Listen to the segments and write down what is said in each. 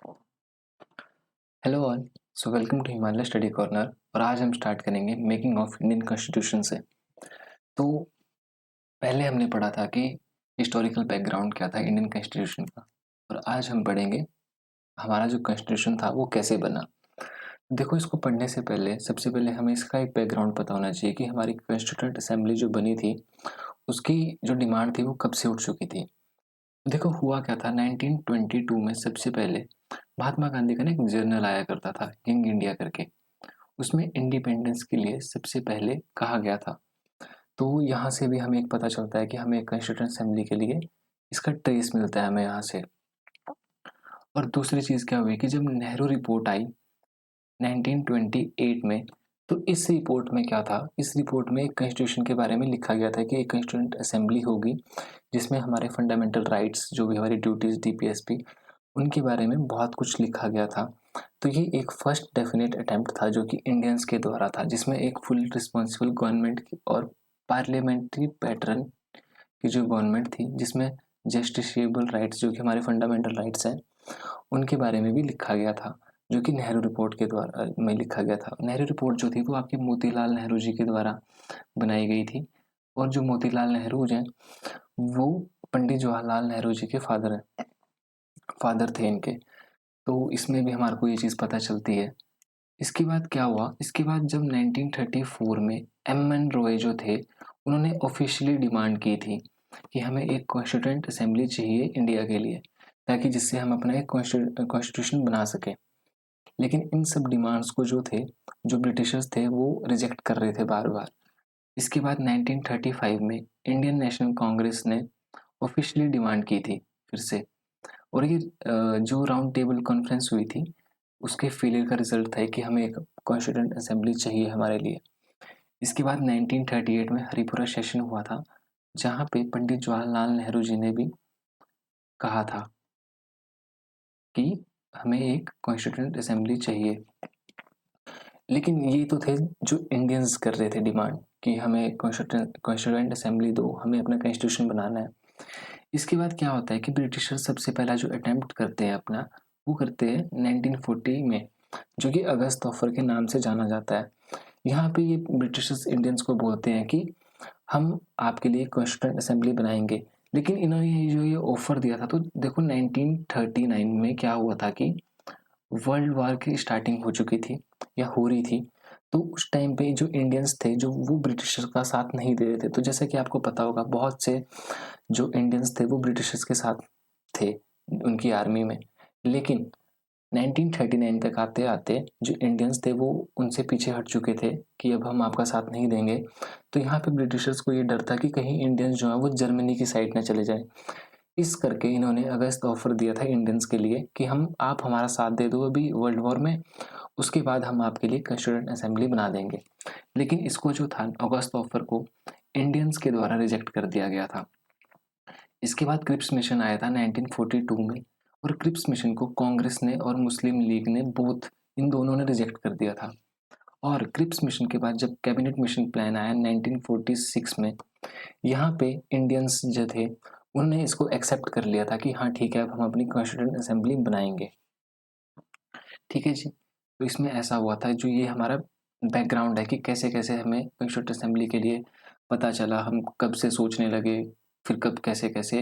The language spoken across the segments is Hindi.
Hello all. Welcome to Himalaya study corner. और आज हम स्टार्ट करेंगे मेकिंग ऑफ इंडियन कॉन्स्टिट्यूशन से। तो पहले हमने पढ़ा था कि हिस्टोरिकल बैकग्राउंड क्या था इंडियन कॉन्स्टिट्यूशन का, और आज हम पढ़ेंगे हमारा जो कॉन्स्टिट्यूशन था वो कैसे बना। देखो, इसको पढ़ने से पहले सबसे पहले हमें इसका एक बैकग्राउंड पता होना चाहिए कि हमारी कॉन्स्टिट्यूंट असेंबली जो बनी थी उसकी जो डिमांड थी वो कब से उठ चुकी थी। देखो, हुआ क्या था, 1922 में सबसे पहले महात्मा गांधी का ना एक जर्नल आया करता था, यंग इंडिया करके। उसमें इंडिपेंडेंस के लिए सबसे पहले कहा गया था। तो यहाँ से भी हमें एक पता चलता है कि हमें कॉन्स्टिट्यूंट असेंबली के लिए इसका ट्रेस मिलता है हमें यहाँ से। और दूसरी चीज़ क्या हुई कि जब नेहरू रिपोर्ट आई 1928 में, तो इस रिपोर्ट में क्या था, इस रिपोर्ट में एक कॉन्स्टिट्यूशन के बारे में लिखा गया था कि एक कॉन्स्टिट्यूंट असेंबली होगी जिसमें हमारे फंडामेंटल राइट्स, जो भी हमारी ड्यूटीज डीपीएसपी, उनके बारे में बहुत कुछ लिखा गया था। तो ये एक फर्स्ट डेफिनेट अटेम्प्ट था जो कि इंडियंस के द्वारा था, जिसमें एक फुल रिस्पॉन्सिबल गवर्नमेंट की और पार्लियामेंट्री पैटर्न की जो गवर्नमेंट थी, जिसमें जस्टिसबल राइट्स, जो कि हमारे फंडामेंटल राइट्स हैं, उनके बारे में भी लिखा गया था, जो कि नेहरू रिपोर्ट के द्वारा में लिखा गया था। नेहरू रिपोर्ट जो थी वो आपके मोतीलाल नेहरू जी के द्वारा बनाई गई थी। और जो मोतीलाल नेहरू हैं वो पंडित जवाहरलाल नेहरू जी के फादर थे इनके। तो इसमें भी हमारे को ये चीज़ पता चलती है। इसके बाद क्या हुआ, इसके बाद जब 1934 में एम एन रॉय जो थे, उन्होंने ऑफिशियली डिमांड की थी कि हमें एक कॉन्स्टिट्यूंट असेंबली चाहिए इंडिया के लिए, ताकि जिससे हम अपना एक कॉन्स्टिट्यूशन बना सकें। लेकिन इन सब डिमांड्स को जो ब्रिटिशर्स थे वो रिजेक्ट कर रहे थे बार बार। इसके बाद 1935 में इंडियन नेशनल कांग्रेस ने ऑफिशियली डिमांड की थी फिर से। और ये जो राउंड टेबल कॉन्फ्रेंस हुई थी उसके फेलियर का रिजल्ट था कि हमें एक कॉन्स्टिट्यूंट असेंबली चाहिए हमारे लिए। इसके बाद 1938 में हरिपुरा सेशन हुआ था, जहाँ पे पंडित जवाहरलाल नेहरू जी ने भी कहा था कि हमें एक कॉन्स्टिट्यूंट असेंबली चाहिए। लेकिन ये तो थे जो इंडियंस कर रहे थे डिमांड कि हमें कॉन्स्टिट्यूंट असेंबली दो, हमें अपना कॉन्स्टिट्यूशन बनाना है। इसके बाद क्या होता है कि ब्रिटिशर सबसे पहला जो अटेम्प्ट करते हैं अपना, वो करते हैं 1940 में, जो कि अगस्त ऑफर के नाम से जाना जाता है। यहाँ पे ये ब्रिटिशर्स इंडियंस को बोलते हैं कि हम आपके लिए कॉन्स्टिट्यूंट असेंबली बनाएंगे। लेकिन इन्होंने ये ऑफर दिया था, तो देखो 1939 में क्या हुआ था कि वर्ल्ड वार की स्टार्टिंग हो चुकी थी या हो रही थी। तो उस टाइम पे जो इंडियंस थे जो वो ब्रिटिशर्स का साथ नहीं दे रहे थे। तो जैसा कि आपको पता होगा, बहुत से जो इंडियंस थे वो ब्रिटिशर्स के साथ थे उनकी आर्मी में। लेकिन 1939 तक आते आते जो इंडियंस थे वो उनसे पीछे हट चुके थे कि अब हम आपका साथ नहीं देंगे। तो यहाँ पे ब्रिटिशर्स को ये डर था कि कहीं इंडियंस जो है वो जर्मनी की साइड ना चले जाए। इस करके इन्होंने अगस्त ऑफर दिया था इंडियंस के लिए कि हम आप हमारा साथ दे दो अभी वर्ल्ड वॉर में, उसके बाद हम आपके लिए कॉन्स्टिट्यूंट असेंबली बना देंगे। लेकिन इसको जो था, अगस्त ऑफर को इंडियंस के द्वारा रिजेक्ट कर दिया गया था। इसके बाद क्रिप्स मिशन आया था 1942 में, और क्रिप्स मिशन को कांग्रेस ने और मुस्लिम लीग ने इन दोनों ने रिजेक्ट कर दिया था। और क्रिप्स मिशन के बाद जब कैबिनेट मिशन प्लान आया 1946 में, यहाँ पे इंडियंस जो थे उन्होंने इसको एक्सेप्ट कर लिया था कि हाँ ठीक है, अब हम अपनी कॉन्स्टिट्यूंट असेंबली बनाएंगे। ठीक है जी। तो इसमें ऐसा हुआ था, जो ये हमारा बैकग्राउंड है कि कैसे कैसे हमें कॉन्स्टिट्यूंट असेंबली के लिए पता चला, हम कब से सोचने लगे, फिर कब कैसे कैसे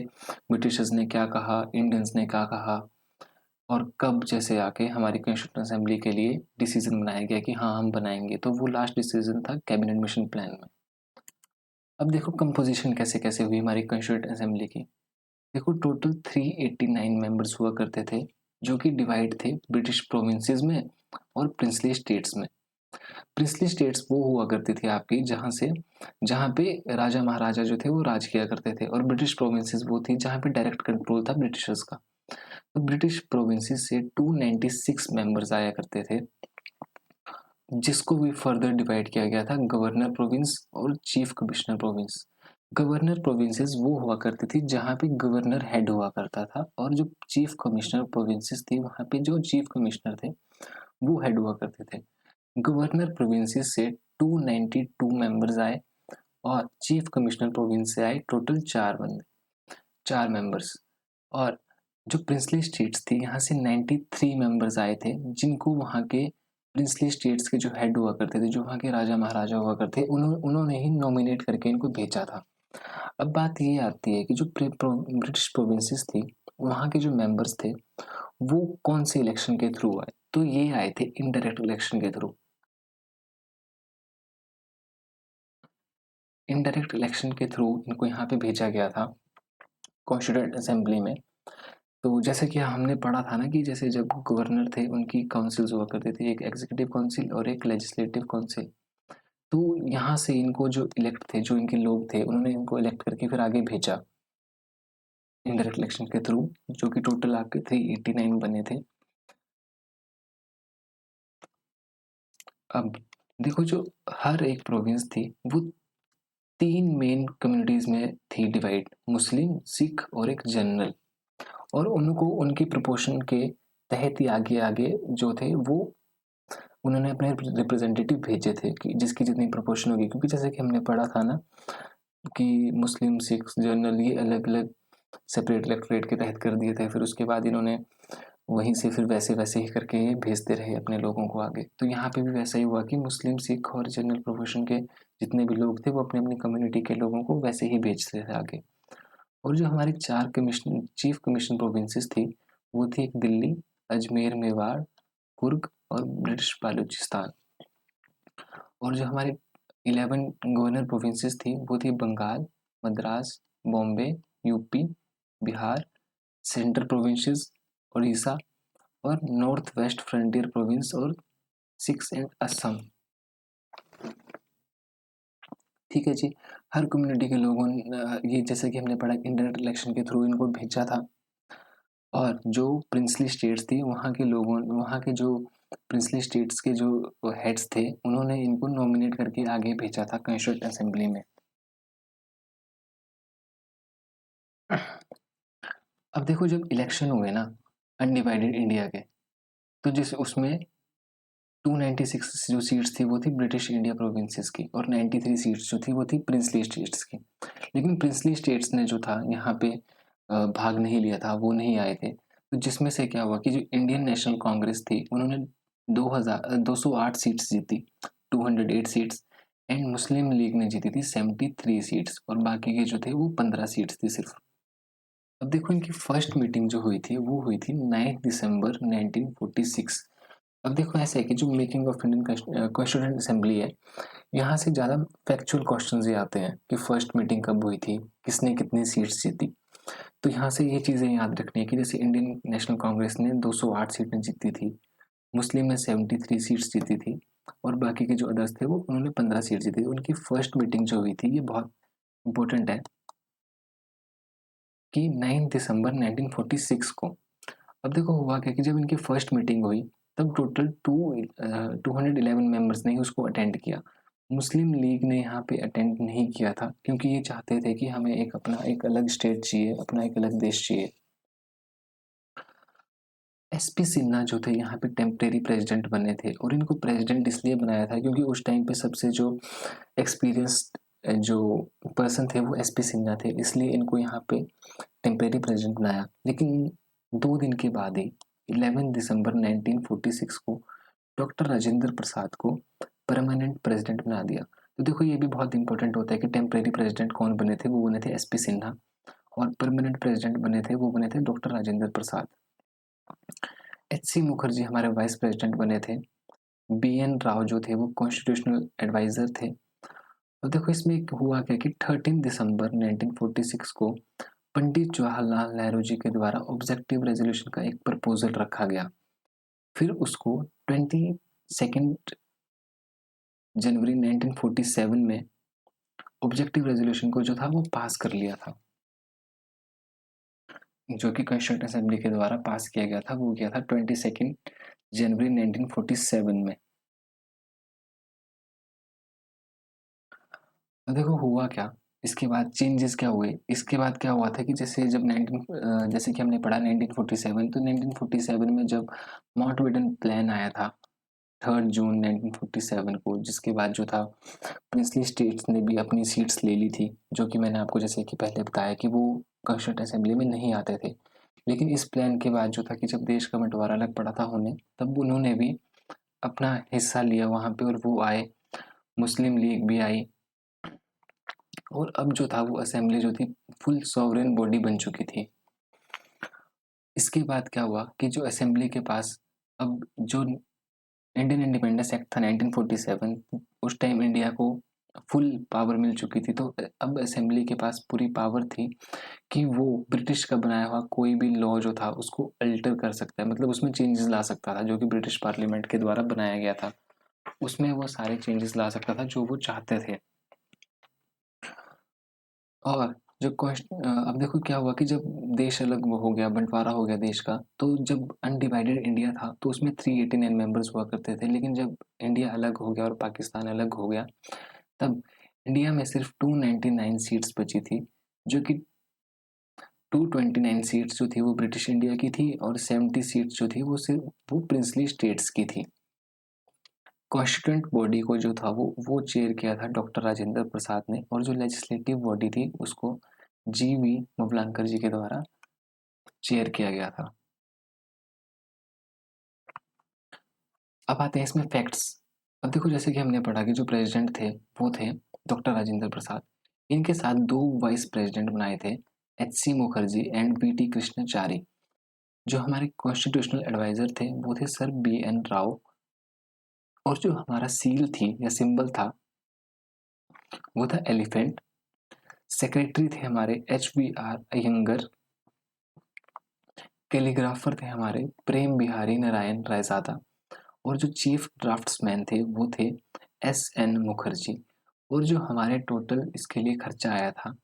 ब्रिटिशर्स ने क्या कहा, इंडियंस ने क्या कहा, और कब जैसे आके हमारी कॉन्स्टिट्यूंट असेंबली के लिए डिसीजन बनाया गया कि हाँ हम बनाएंगे। तो वो लास्ट डिसीजन था कैबिनेट मिशन प्लान में। अब देखो कंपोजिशन कैसे कैसे हुई हमारी कॉन्स्टिट्यूंट असेंबली की। देखो, टोटल 389 मेंबर्स हुआ करते थे, जो कि डिवाइड थे ब्रिटिश प्रोविंसेस में और प्रिंसली स्टेट्स में। प्रिंसली स्टेट्स वो हुआ करती थी आपकी जहाँ पे राजा महाराजा जो थे वो राज किया करते थे, और ब्रिटिश प्रोविंसेस वो थी जहाँ पे डायरेक्ट कंट्रोल था ब्रिटिशर्स का। तो ब्रिटिश प्रोविंसेस से 296 मेंबर्स आया करते थे, जिसको भी फर्दर डिवाइड किया गया था गवर्नर प्रोविंस और chief commissioner province. Governor provinces वो हुआ करती थी जहाँ पे गवर्नर हेड हुआ करता था, और जो चीफ कमिश्नर प्रोविंसेस थी वहाँ पे जो चीफ कमिश्नर थे वो हेड हुआ करते थे। गवर्नर प्रोविंसेस से 292 मेंबर्स आए, और चीफ कमिश्नर प्रोविंस से आए टोटल 4 मेंबर्स। और जो प्रिंसली स्टेट्स थी यहाँ से 93 मेंबर्स आए थे, जिनको वहाँ के प्रिंसली स्टेट्स के जो हेड हुआ करते थे, जो वहाँ के राजा महाराजा हुआ करते, उन्होंने ही नॉमिनेट करके इनको भेजा था। अब बात ये आती है कि जो ब्रिटिश प्रोविंसेस थी, वहाँ के जो मेंबर्स थे वो कौन से इलेक्शन के थ्रू आए, तो ये आए थे इनडायरेक्ट इलेक्शन के थ्रू। इनडायरेक्ट इलेक्शन के थ्रू इनको यहाँ पे भेजा गया था कॉन्स्टिट्यूएंट असेंबली में। तो जैसे कि हमने पढ़ा था ना कि जैसे जब गवर्नर थे उनकी काउंसिल्स हुआ करती थी, एक एग्जीक्यूटिव काउंसिल और एक लेजिस्लेटिव काउंसिल। तो यहाँ से इनको जो इलेक्ट थे, जो इनके लोग थे, उन्होंने इनको इलेक्ट करके फिर आगे भेजा इनडायरेक्ट इलेक्शन के थ्रू, जो कि टोटल आपके 389 बने थे। अब देखो, जो हर एक प्रोविंस थी वो 3 मेन कम्युनिटीज में थी डिवाइड, मुस्लिम, सिख और एक जनरल। और उनको उनकी प्रोपोर्शन के तहत ही आगे आगे जो थे वो उन्होंने अपने रिप्रेजेंटेटिव भेजे थे कि जिसकी जितनी प्रोपोर्शन होगी, क्योंकि जैसे कि हमने पढ़ा था ना कि मुस्लिम, सिख, जनरल ये अलग अलग सेपरेट इलेक्टोरेट के तहत कर दिए थे। फिर उसके बाद इन्होंने वहीं से फिर वैसे वैसे ही करके ये भेजते रहे अपने लोगों को आगे। तो यहाँ पे भी वैसा ही हुआ कि मुस्लिम, सिख और जनरल प्रोफेशन के जितने भी लोग थे वो अपने अपनी कम्युनिटी के लोगों को वैसे ही भेजते थे आगे। और जो हमारी 4 कमीशन चीफ कमीशन प्रोविंसेस थी वो थी एक दिल्ली, अजमेर, मेवाड़, कुर्ग और ब्रिटिश बालूचिस्तान। और जो हमारे 11 गवर्नर प्रोविंसेस थी वो थी Bengal, Madras, Bombay, UP, Bihar, central provinces, Orissa और नॉर्थ वेस्ट फ्रंटियर प्रोविंस और 6 एंड असम। ठीक है जी। हर कम्युनिटी के लोगों ने ये जैसे कि हमने पढ़ा इंडायरेक्ट इलेक्शन के थ्रू इनको भेजा था। और जो प्रिंसली स्टेट्स थी वहाँ के लोगों, वहाँ के जो प्रिंसली स्टेट्स के जो हेड्स थे उन्होंने इनको नॉमिनेट करके आगे भेजा था कॉन्स्टिट्यूएंट असेंबली में। अब देखो, जब इलेक्शन हुए ना अनडिवाइडेड इंडिया के, तो जिस उसमें 296 जो सीट्स थी वो थी ब्रिटिश इंडिया प्रोविंसेस की, और 93 सीट्स जो थी वो थी प्रिंसली स्टेट्स की। लेकिन प्रिंसली स्टेट्स ने जो था यहाँ पे भाग नहीं लिया था, वो नहीं आए थे। तो जिसमें से क्या हुआ कि जो इंडियन नेशनल कांग्रेस थी उन्होंने 208 सीट्स जीती, 208 सीट्स। एंड मुस्लिम लीग ने जीती थी 73 सीट्स, और बाकी के जो थे वो 15 सीट्स थी सिर्फ। अब देखो, इनकी फर्स्ट मीटिंग जो हुई थी वो हुई थी 9 दिसंबर 1946। अब देखो, ऐसा है कि जो making of Indian constituent assembly है, यहाँ से ज़्यादा फैक्चुअल क्वेश्चंस ये आते हैं कि फर्स्ट मीटिंग कब हुई थी, किसने कितनी सीट्स जीती। तो यहाँ से ये चीज़ें याद रखनी है कि जैसे इंडियन नेशनल कांग्रेस ने 208 सीटें जीती थी, मुस्लिम ने 73 सीट्स जीती थी, और बाकी के जो अदर्स थे वो उन्होंने 15 सीट जीती थी। उनकी फर्स्ट मीटिंग जो हुई थी ये बहुत इंपॉर्टेंट है कि 9 दिसंबर 1946 को। अब देखो हुआ क्या कि जब इनकी फर्स्ट मीटिंग हुई तब टोटल 211 मेंबर्स ने ही उसको अटेंड किया। मुस्लिम लीग ने यहाँ पे अटेंड नहीं किया था क्योंकि ये चाहते थे कि हमें एक अपना एक अलग स्टेट चाहिए, अपना एक अलग देश चाहिए। एसपी सिन्हा जो थे यहाँ पे टेम्परेरी प्रेसिडेंट बने थे, और इनको प्रेसिडेंट इसलिए बनाया था क्योंकि उस टाइम पे सबसे जो एक्सपीरियंस्ड जो पर्सन थे वो एसपी सिन्हा थे, इसलिए इनको यहाँ पे टेम्परेरी प्रेसिडेंट बनाया। लेकिन 2 दिन के बाद ही 11 दिसंबर 1946 को डॉक्टर राजेंद्र प्रसाद को परमानेंट प्रेसिडेंट बना दिया। तो देखो, ये भी बहुत इंपॉर्टेंट होता है कि टेम्परेरी प्रेसिडेंट कौन बने थे, वो बने थे एसपी सिन्हा, और परमानेंट प्रेसिडेंट बने थे वो बने थे डॉक्टर राजेंद्र प्रसाद। एच.सी. मुखर्जी हमारे वाइस प्रेसिडेंट बने थे। बी.एन. राव जो थे वो कॉन्स्टिट्यूशनल एडवाइजर थे। और देखो, इसमें हुआ क्या कि 13 दिसंबर 1946 को पंडित जवाहरलाल नेहरू जी के द्वारा ऑब्जेक्टिव रेजोल्यूशन का एक प्रपोजल रखा गया। फिर उसको 22 जनवरी 1947 में ऑब्जेक्टिव रेजोल्यूशन को जो था वो पास कर लिया था, जो कि कॉन्स्टिट्यूएंट असेंबली के द्वारा पास किया गया था। वो किया था 22 जनवरी 1947 में। तो देखो हुआ क्या, इसके बाद चेंजेस क्या हुए। इसके बाद क्या हुआ था कि जैसे जब 19 जैसे कि हमने पढ़ा 1947, तो 1947 में जब माउंटबेटन प्लान आया था 3 जून 1947 को, जिसके बाद जो था प्रिंसली स्टेट्स ने भी अपनी सीट्स ले ली थी, जो कि मैंने आपको जैसे कि पहले बताया कि वो कॉन्स्टिट्यूएंट असेंबली में नहीं आते थे। लेकिन इस प्लान के बाद जो था कि जब देश का बंटवारा अलग पड़ा था होने, तब उन्होंने भी अपना हिस्सा लिया वहाँ पे, और वो आए, मुस्लिम लीग भी आई, और अब जो था वो असेंबली जो थी फुल सॉवरेन बॉडी बन चुकी थी। इसके बाद क्या हुआ कि जो असेंबली के पास अब जो इंडियन इंडिपेंडेंस एक्ट था 1947, उस टाइम इंडिया को फुल पावर मिल चुकी थी, तो अब असेंबली के पास पूरी पावर थी कि वो ब्रिटिश का बनाया हुआ कोई भी लॉ जो था उसको अल्टर कर सकता है, मतलब उसमें चेंजेस ला सकता था, जो कि ब्रिटिश पार्लियामेंट के द्वारा बनाया गया था, उसमें वो सारे चेंजेस ला सकता था जो वो चाहते थे। और जो अब देखो क्या हुआ कि जब देश अलग हो गया, बंटवारा हो गया देश का, तो जब अनडिवाइडेड इंडिया था तो उसमें 389 मेंबर्स हुआ करते थे, लेकिन जब इंडिया अलग हो गया और पाकिस्तान अलग हो गया, तब इंडिया में सिर्फ 299 सीट्स बची थी, जो कि 229 सीट्स जो थी वो ब्रिटिश इंडिया की थी, और 70 सीट्स जो थी वो सिर्फ वो प्रिंसली स्टेट्स की थी। कॉन्स्टिट्यूंट बॉडी को जो था वो चेयर किया था डॉक्टर राजेंद्र प्रसाद ने, और जो लेजिस्लेटिव बॉडी थी उसको जी.वी. मवलांकर जी के द्वारा चेयर किया गया था। अब आते हैं इसमें फैक्ट्स। अब देखो, जैसे कि हमने पढ़ा कि जो प्रेसिडेंट थे वो थे डॉक्टर राजेंद्र प्रसाद, इनके साथ 2 वाइस प्रेसिडेंट बनाए थे, H C. Mukherjee and B T. Krishnachari. जो हमारे कॉन्स्टिट्यूशनल एडवाइजर थे वो थे सर बी.एन. राव, और जो हमारा सील थी या सिंबल था वो था एलिफेंट। सेक्रेटरी थे हमारे एच.बी.आर. अयंगर। कैलीग्राफर थे हमारे प्रेम बिहारी नारायण रायजादा, और जो चीफ ड्राफ्ट्समैन थे वो थे एस.एन. मुखर्जी। और जो हमारे टोटल इसके लिए खर्चा आया था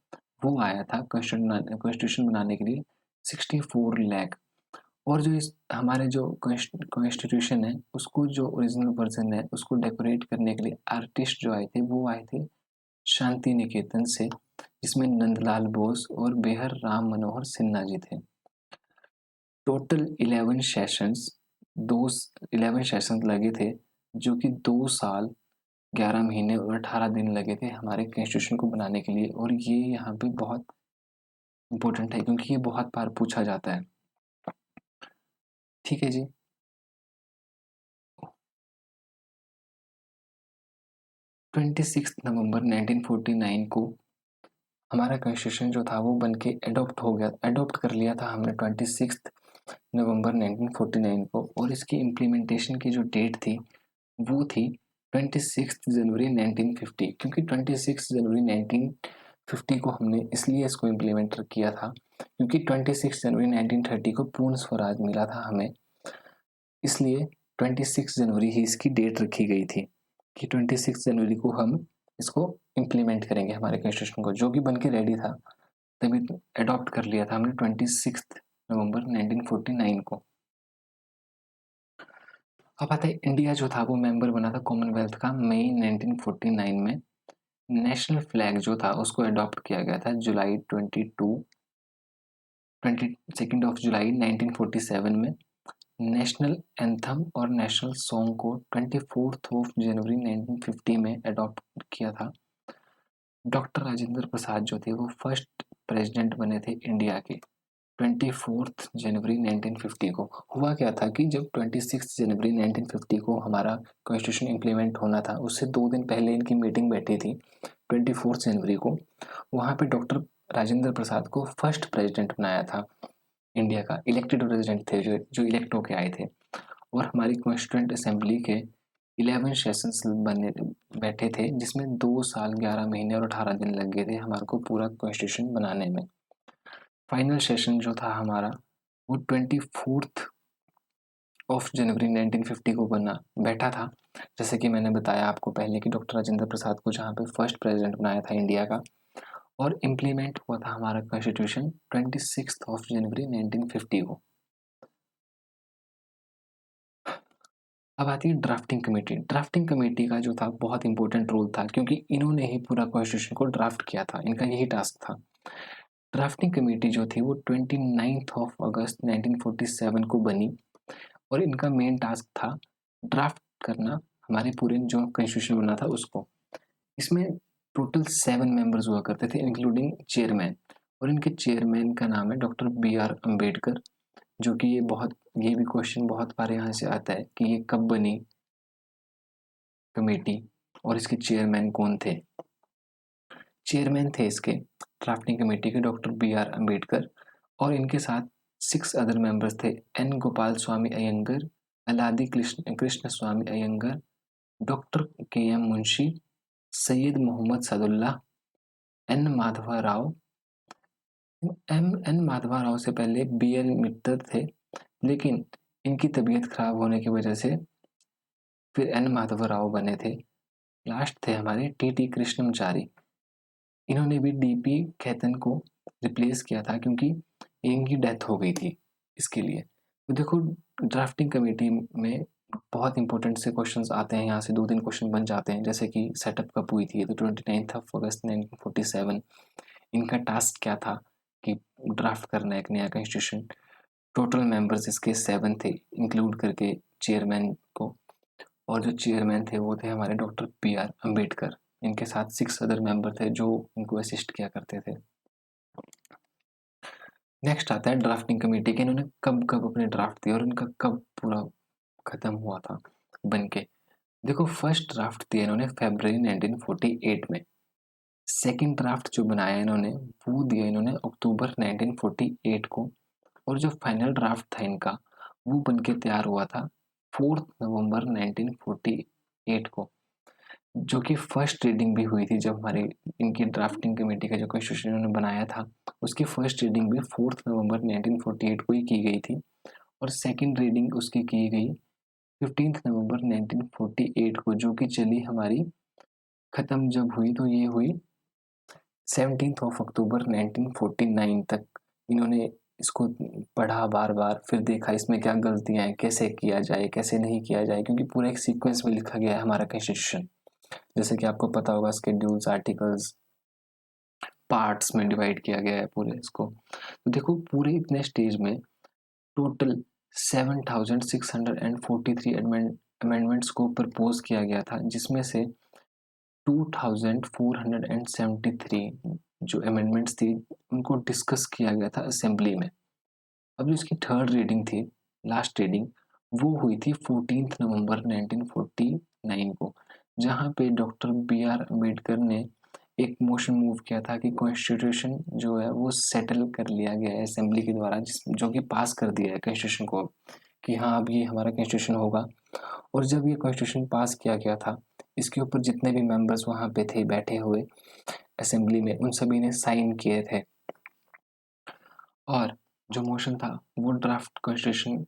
वो आया था कॉन्स्टिट्यूशन बनाने के लिए 64 लाख। और जो इस हमारे जो कॉन्स्टिट्यूशन है उसको, जो ओरिजिनल वर्जन है उसको डेकोरेट करने के लिए आर्टिस्ट जो आए थे वो आए थे शांति निकेतन से, जिसमें नंदलाल बोस और बेहर राम मनोहर सिन्हा जी थे। टोटल 11 सेशंस, दो 11 सेशंस लगे थे, जो कि 2 साल 11 महीने और 18 दिन लगे थे हमारे कॉन्स्टिट्यूशन को बनाने के लिए। और ये यहाँ पे बहुत इंपॉर्टेंट है क्योंकि ये बहुत बार पूछा जाता है। ठीक है जी। 26 नवंबर 1949 को हमारा कॉन्स्टिट्यूशन जो था वो बन के अडॉप्ट कर लिया था हमने 26 नवंबर 1949 को, और इसकी इम्प्लीमेंटेशन की जो डेट थी वो थी 26 जनवरी 1950, क्योंकि 26 जनवरी 1950 को हमने इसलिए इसको इम्प्लीमेंट किया था क्योंकि 26 जनवरी 1930 को पूर्ण स्वराज मिला था हमें, इसलिए 26 जनवरी ही इसकी डेट रखी गई थी कि 26 जनवरी को हम इसको इम्प्लीमेंट करेंगे हमारे कॉन्स्टिट्यूशन को, जो कि बन के रेडी था, तभी अडॉप्ट कर लिया था हमने 26 नवंबर 1949 को। अब आता है इंडिया जो था वो मेंबर बना था कॉमनवेल्थ का मई 1949 में। नेशनल फ्लैग जो था उसको अडॉप्ट किया गया था जुलाई 1947 में। नेशनल एंथम और नेशनल सॉन्ग को 24 जनवरी 1950 में अडॉप्ट किया था। डॉक्टर राजेंद्र प्रसाद जो थे वो फर्स्ट प्रेसिडेंट बने थे इंडिया के 24 जनवरी 1950 को। हुआ क्या था कि जब 26 जनवरी 1950 को हमारा कॉन्स्टिट्यूशन इम्प्लीमेंट होना था, उससे 2 दिन पहले इनकी मीटिंग बैठी थी 24 जनवरी को। वहाँ पे डॉक्टर राजेंद्र प्रसाद को फर्स्ट प्रेसिडेंट बनाया था इंडिया का। इलेक्टेड प्रेसिडेंट थे जो इलेक्ट होके आए थे। और हमारी कॉन्स्टिट्यूंट असेंबली के 11 सेशंस बने बैठे थे, जिसमें 2 साल 11 महीने और 18 दिन लग गए थे हमारे को पूरा कॉन्स्टिट्यूशन बनाने में। फाइनल सेशन जो था हमारा वो 24 जनवरी 1950 को बैठा था। जैसे कि मैंने बताया आपको पहले कि डॉक्टर राजेंद्र प्रसाद को जहाँ पे फर्स्ट प्रेसिडेंट बनाया था इंडिया का, और इम्प्लीमेंट हुआ था हमारा कॉन्स्टिट्यूशन 26 जनवरी 1950 को। अब आती है ड्राफ्टिंग कमेटी। ड्राफ्टिंग कमेटी का जो था बहुत इंपॉर्टेंट रोल था, क्योंकि इन्होंने ही पूरा कॉन्स्टिट्यूशन को ड्राफ्ट किया था, इनका यही टास्क था। ड्राफ्टिंग कमेटी जो थी वो 29 अगस्त 1947 को बनी, और इनका मेन टास्क था ड्राफ्ट करना हमारे पूरे जो कॉन्स्टिट्यूशन बना था उसको। इसमें टोटल 7 मेंबर्स हुआ करते थे इंक्लूडिंग चेयरमैन, और इनके चेयरमैन का नाम है डॉक्टर बी.आर. अम्बेडकर। जो कि ये भी क्वेश्चन बहुत बार यहाँ से आता है कि ये कब बनी कमेटी और इसके चेयरमैन कौन थे। चेयरमैन थे इसके ड्राफ्टिंग कमेटी के डॉक्टर B.R. अम्बेडकर, और इनके साथ 6 अदर मेंबर्स थे। N Gopalaswami Ayyangar, Alladi Krishnaswami Ayyangar, doctor K.M. Munshi, Syed Mohammad Saadulla, N Madhava Rao. N Madhava Rao से पहले B.L. मित्तर थे, लेकिन इनकी तबीयत खराब होने की वजह से फिर एन माधवा राव बने थे। लास्ट थे हमारे T.T. कृष्णमचारी। इन्होंने भी D.P. खेतन को रिप्लेस किया था क्योंकि इनकी डेथ हो गई थी इसके लिए। तो देखो, ड्राफ्टिंग कमेटी में बहुत इंपॉर्टेंट से क्वेश्चंस आते हैं, यहाँ से 2-3 क्वेश्चन बन जाते हैं, जैसे कि सेटअप कब हुई थी, तो 29 अगस्त 1947। इनका टास्क क्या था कि ड्राफ्ट करना एक नया कॉन्स्टिट्यूशन। टोटल मेंबर्स इसके 7 थे, इंक्लूड करके चेयरमैन को, और जो चेयरमैन थे वो थे हमारे डॉक्टर B.R. अम्बेडकर। इनके साथ 6 अदर मेंबर थे जो इनको असिस्ट किया करते थे। नेक्स्ट आता है ड्राफ्टिंग कमेटी के इन्होंने कब कब अपने ड्राफ्ट दिए और इनका कब पूरा खत्म हुआ था बन के। देखो, फर्स्ट ड्राफ्ट दिया इन्होंने फरवरी 1948 में। सेकंड ड्राफ्ट जो बनाया इन्होंने वो दिया इन्होंने अक्टूबर 1948 को, और जो फाइनल ड्राफ्ट था इनका वो बन के तैयार हुआ था 4 नवंबर 1948 को, जो कि फर्स्ट रीडिंग भी हुई थी। जब हमारे इनकी ड्राफ्टिंग कमेटी का जो कॉन्स्टिट्यूशन इन्होंने बनाया था उसकी फर्स्ट रीडिंग भी 4 नवंबर 1948 को ही की गई थी, और सेकंड रीडिंग उसकी की गई 15 नवंबर 1948 को, जो कि चली हमारी खत्म जब हुई तो ये हुई 17 अक्टूबर 1949 तक। इन्होंने इसको पढ़ा बार बार, फिर देखा इसमें क्या गलतियां हैं, कैसे किया जाए कैसे नहीं किया जाए, क्योंकि पूरा एक सीक्वेंस में लिखा गया है हमारा कॉन्स्टिट्यूशन। जैसे कि आपको पता होगा, स्केड्यूल्स, आर्टिकल्स, पार्ट्स में डिवाइड किया गया है पूरे इसको। तो देखो, पूरे इतने स्टेज में टोटल 7,643 अमेंडमेंट्स को प्रपोज किया गया था, जिसमें से 2,473 जो अमेंडमेंट्स थी उनको डिस्कस किया गया था असेंबली में। अब जो इसकी थर्ड रीडिंग थी, लास्ट रीडिंग, वो हुई थी 14 नवंबर 1949 को, जहाँ पे डॉक्टर B.R. अम्बेडकर ने एक मोशन मूव किया था कि कॉन्स्टिट्यूशन जो है वो सेटल कर लिया गया है असेंबली के द्वारा, जो कि पास कर दिया है कॉन्स्टिट्यूशन को अब, कि हाँ अब ये हमारा कॉन्स्टिट्यूशन होगा। और जब ये कॉन्स्टिट्यूशन पास किया गया था, इसके ऊपर जितने भी मेंबर्स वहाँ पे थे बैठे हुए असेंबली में, उन सभी ने साइन किए थे, और जो मोशन था वो ड्राफ्ट कॉन्स्टिट्यूशन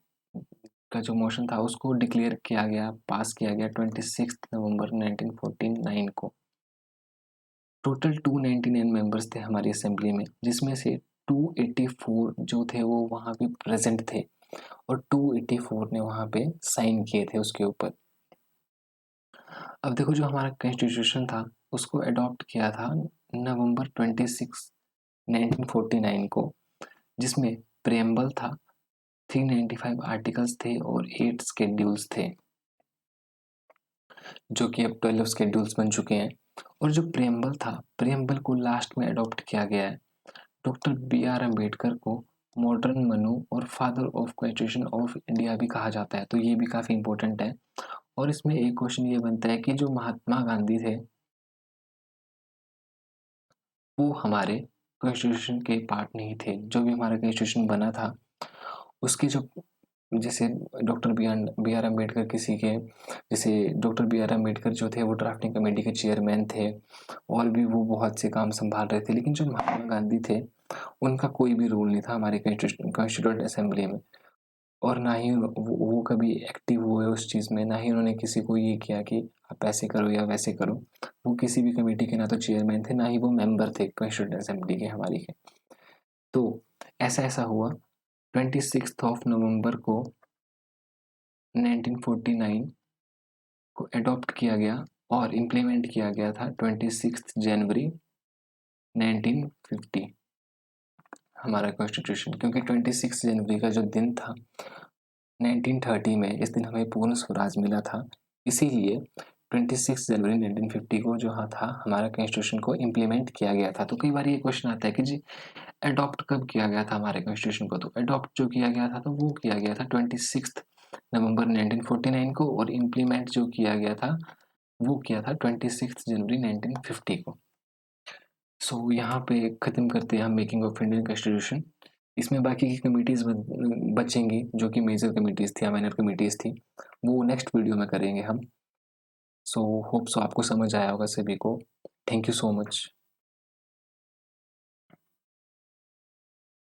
का जो मोशन था उसको डिक्लेयर किया गया, पास किया गया 26 नवंबर 1949 को। टोटल 299 मेंबर्स थे हमारी असेंबली में, जिसमें से 284 जो थे वो वहाँ पे प्रेजेंट थे, और 284 ने वहाँ पे साइन किए थे उसके ऊपर। अब देखो, जो हमारा कॉन्स्टिट्यूशन था उसको अडॉप्ट किया था नवंबर 26 1949 को, जिसमें प्रेम्बल था, 395 आर्टिकल्स थे और 8 स्केड्यूल्स थे, जो कि अब 12 स्केड्यूल्स बन चुके हैं। और जो प्रेम्बल था, प्रेम्बल को लास्ट में अडॉप्ट किया गया है। Doctor B.R. अम्बेडकर को मॉडर्न मनु और father of constitution of India भी कहा जाता है, तो ये भी काफ़ी इंपॉर्टेंट है। और इसमें एक क्वेश्चन ये बनता है कि जो महात्मा गांधी थे वो हमारे कॉन्स्टिट्यूशन के पार्ट नहीं थे। जो भी हमारा कॉन्स्टिट्यूशन बना था उसके जो, जैसे बी आर अम्बेडकर किसी के, जैसे डॉक्टर B.R. अम्बेडकर जो थे वो ड्राफ्टिंग कमेटी के चेयरमैन थे, और भी वो बहुत से काम संभाल रहे थे, लेकिन जो महात्मा गांधी थे उनका कोई भी रोल नहीं था हमारे कॉन्स्टिट्यूंट असेंबली में, और ना ही वो कभी एक्टिव हुए उस चीज़ में, ना ही उन्होंने किसी को ये किया कि आप ऐसे करो या वैसे करो। वो किसी भी कमेटी के ना तो चेयरमैन थे, ना ही वो मेंबर थे कॉन्स्टिट्यूंट असेंबली के हमारी के। तो ऐसा ऐसा हुआ 26 नवंबर को 1949 को अडॉप्ट किया गया और इम्प्लीमेंट किया गया था 26 जनवरी 1950 हमारा कॉन्स्टिट्यूशन, क्योंकि 26 जनवरी का जो दिन था 1930 में, इस दिन हमें पूर्ण स्वराज मिला था, इसीलिए 26 जनवरी 1950 को जो हाँ था हमारा कॉन्स्टिट्यूशन को इम्प्लीमेंट किया गया था। तो कई बार ये क्वेश्चन आता है कि जी अडॉप्ट कब किया गया था हमारे कॉन्स्टिट्यूशन को? तो अडॉप्ट जो किया गया था तो वो किया गया था 26 नवंबर 1949 को, और इम्प्लीमेंट जो किया गया था वो किया था 26 जनवरी 1950 को। सो यहाँ पे ख़त्म करते हैं हम मेकिंग ऑफ इंडियन कॉन्स्टिट्यूशन। इसमें बाकी की कमिटीज़ बचेंगी जो कि मेजर कमिटीज़ थी या माइनर कमिटीज़ थी, वो नेक्स्ट वीडियो में करेंगे हम। सो होप सो आपको समझ आया होगा सभी को। Thank you so much.